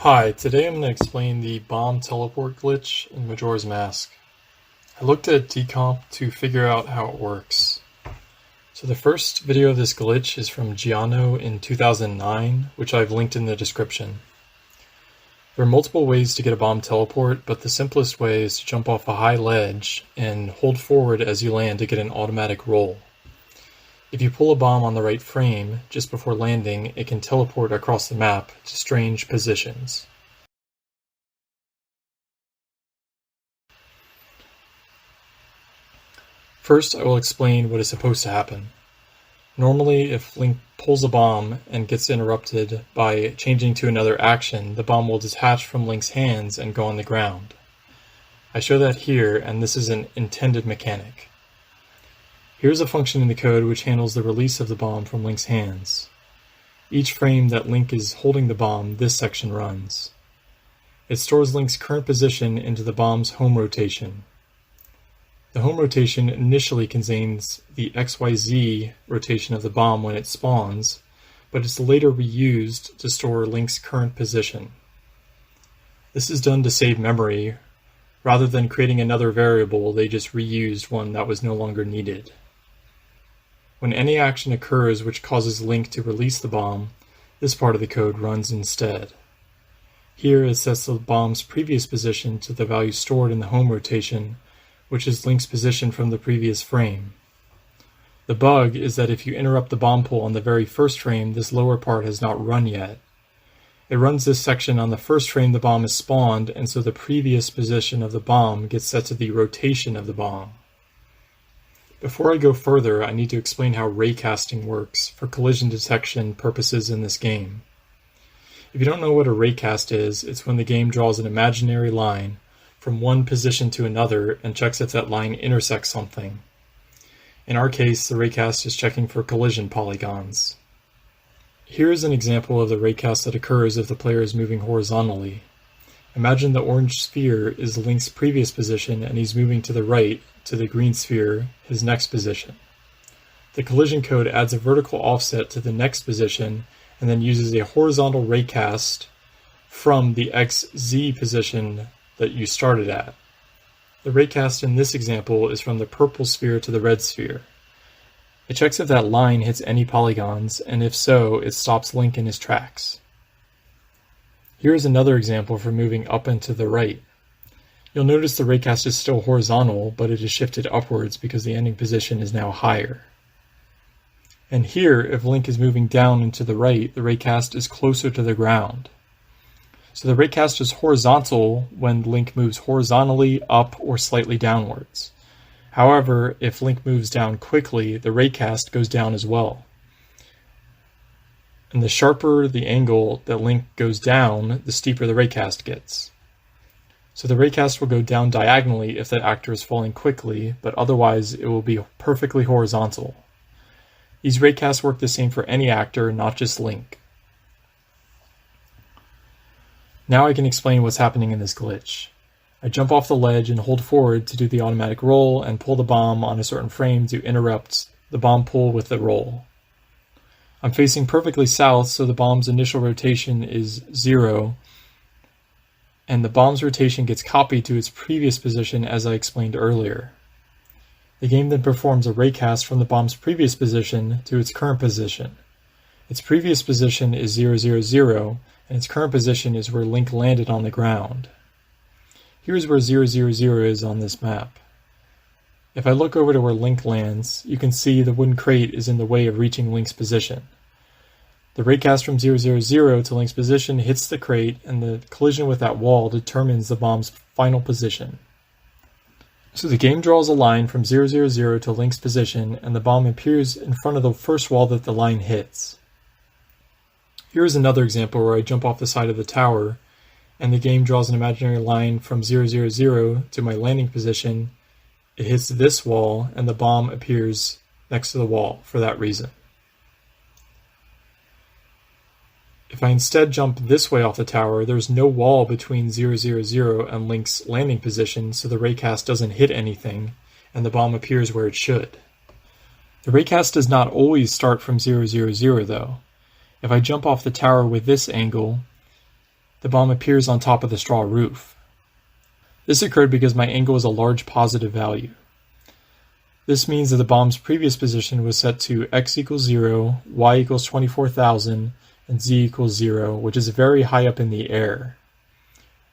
Hi, today I'm going to explain the bomb teleport glitch in Majora's Mask. I looked at decomp to figure out how it works. So the first video of this glitch is from Giano in 2009, which I've linked in the description. There are multiple ways to get a bomb teleport, but the simplest way is to jump off a high ledge and hold forward as you land to get an automatic roll. If you pull a bomb on the right frame, just before landing, it can teleport across the map to strange positions. First, I will explain what is supposed to happen. Normally, if Link pulls a bomb and gets interrupted by changing to another action, the bomb will detach from Link's hands and go on the ground. I show that here, and this is an intended mechanic. Here's a function in the code which handles the release of the bomb from Link's hands. Each frame that Link is holding the bomb, this section runs. It stores Link's current position into the bomb's home rotation. The home rotation initially contains the XYZ rotation of the bomb when it spawns, but it's later reused to store Link's current position. This is done to save memory. Rather than creating another variable, they just reused one that was no longer needed. When any action occurs which causes Link to release the bomb, this part of the code runs instead. Here it sets the bomb's previous position to the value stored in the home rotation, which is Link's position from the previous frame. The bug is that if you interrupt the bomb pull on the very first frame, this lower part has not run yet. It runs this section on the first frame the bomb is spawned, and so the previous position of the bomb gets set to the rotation of the bomb. Before I go further, I need to explain how raycasting works for collision detection purposes in this game. If you don't know what a raycast is, it's when the game draws an imaginary line from one position to another and checks if that line intersects something. In our case, the raycast is checking for collision polygons. Here is an example of the raycast that occurs if the player is moving horizontally. Imagine the orange sphere is Link's previous position and he's moving to the right to the green sphere, his next position. The collision code adds a vertical offset to the next position and then uses a horizontal raycast from the XZ position that you started at. The raycast in this example is from the purple sphere to the red sphere. It checks if that line hits any polygons, and if so, it stops Link in his tracks. Here is another example for moving up and to the right. You'll notice the raycast is still horizontal, but it is shifted upwards because the ending position is now higher. And here, if Link is moving down and to the right, the raycast is closer to the ground. So the raycast is horizontal when Link moves horizontally, up, or slightly downwards. However, if Link moves down quickly, the raycast goes down as well. And the sharper the angle that Link goes down, the steeper the raycast gets. So the raycast will go down diagonally if the actor is falling quickly, but otherwise it will be perfectly horizontal. These raycasts work the same for any actor, not just Link. Now I can explain what's happening in this glitch. I jump off the ledge and hold forward to do the automatic roll and pull the bomb on a certain frame to interrupt the bomb pull with the roll. I'm facing perfectly south, so the bomb's initial rotation is 0, and the bomb's rotation gets copied to its previous position as I explained earlier. The game then performs a raycast from the bomb's previous position to its current position. Its previous position is 0, 0, 0, and its current position is where Link landed on the ground. Here's where 0, 0, 0 is on this map. If I look over to where Link lands, you can see the wooden crate is in the way of reaching Link's position. The raycast from 0, 0, 0 to Link's position hits the crate, and the collision with that wall determines the bomb's final position. So the game draws a line from 0, 0, 0 to Link's position, and the bomb appears in front of the first wall that the line hits. Here is another example where I jump off the side of the tower, and the game draws an imaginary line from 0, 0, 0 to my landing position. It hits this wall, and the bomb appears next to the wall for that reason. If I instead jump this way off the tower, there's no wall between 0, 0, 0 and Link's landing position, so the raycast doesn't hit anything, and the bomb appears where it should. The raycast does not always start from 0, 0, 0 though. If I jump off the tower with this angle, the bomb appears on top of the straw roof. This occurred because my angle is a large positive value. This means that the bomb's previous position was set to x equals 0, y equals 24,000, and z equals 0, which is very high up in the air.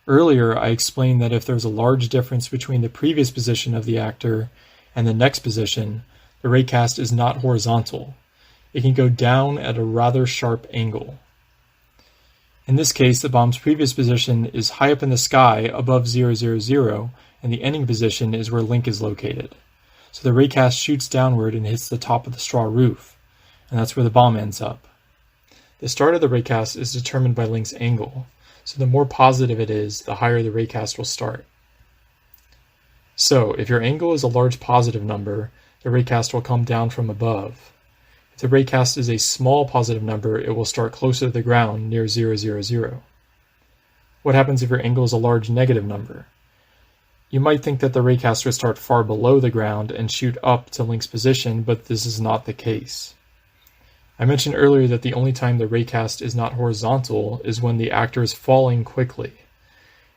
Earlier, I explained that if there's a large difference between the previous position of the actor and the next position, the raycast is not horizontal. It can go down at a rather sharp angle. In this case, the bomb's previous position is high up in the sky above 000, and the ending position is where Link is located. So the raycast shoots downward and hits the top of the straw roof, and that's where the bomb ends up. The start of the raycast is determined by Link's angle, so the more positive it is, the higher the raycast will start. So, if your angle is a large positive number, the raycast will come down from above. If the raycast is a small positive number, it will start closer to the ground near 000. What happens if your angle is a large negative number? You might think that the raycast would start far below the ground and shoot up to Link's position, but this is not the case. I mentioned earlier that the only time the raycast is not horizontal is when the actor is falling quickly.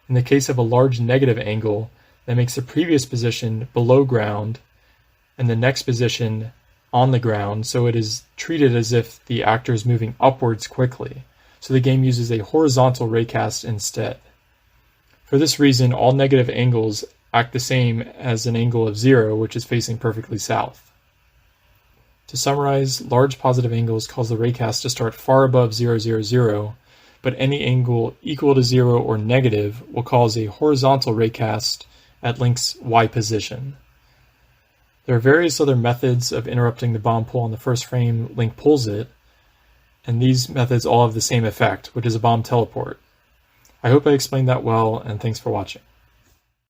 In the case of a large negative angle, that makes the previous position below ground and the next position on the ground, so it is treated as if the actor is moving upwards quickly. So the game uses a horizontal raycast instead. For this reason, all negative angles act the same as an angle of 0, which is facing perfectly south. To summarize, large positive angles cause the raycast to start far above 000, but any angle equal to 0 or negative will cause a horizontal raycast at Link's Y position. There are various other methods of interrupting the bomb pull on the first frame Link pulls it, and these methods all have the same effect, which is a bomb teleport. I hope I explained that well, and thanks for watching.